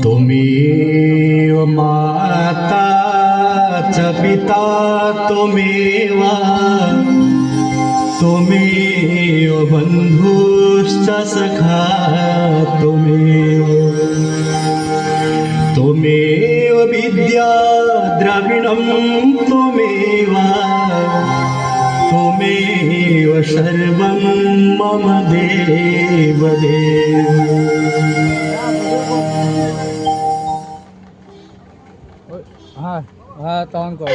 त्वमेव माता च पिता त्वमेव त्वमेव बन्धुश्च सखा त्वमेव त्वमेव विद्या द्रविणं त्वमेव त्वमेव सर्वं मम देवदेव। हाँ तौन को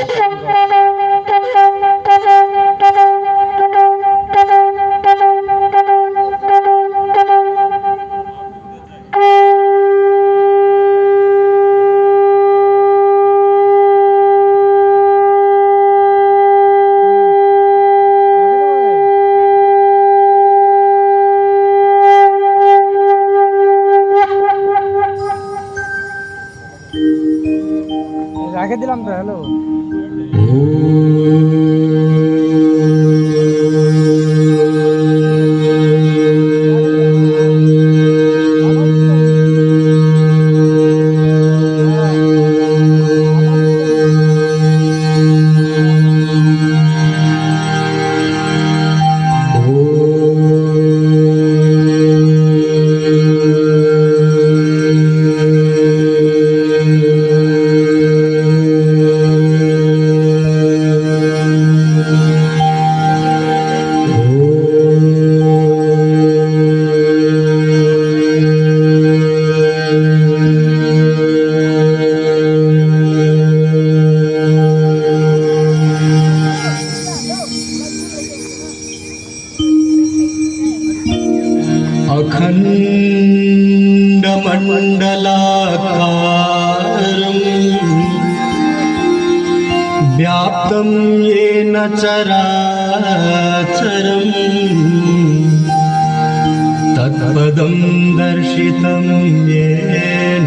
রাখে দিলাম তো। হ্যালো अखण्डमण्डलाकारं व्याप्तं येन चराचरं तत्पदं दर्शितं येन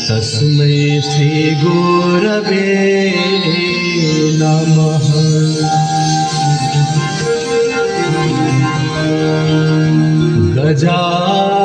तस्मै श्रीगुरवे नमः। गजानन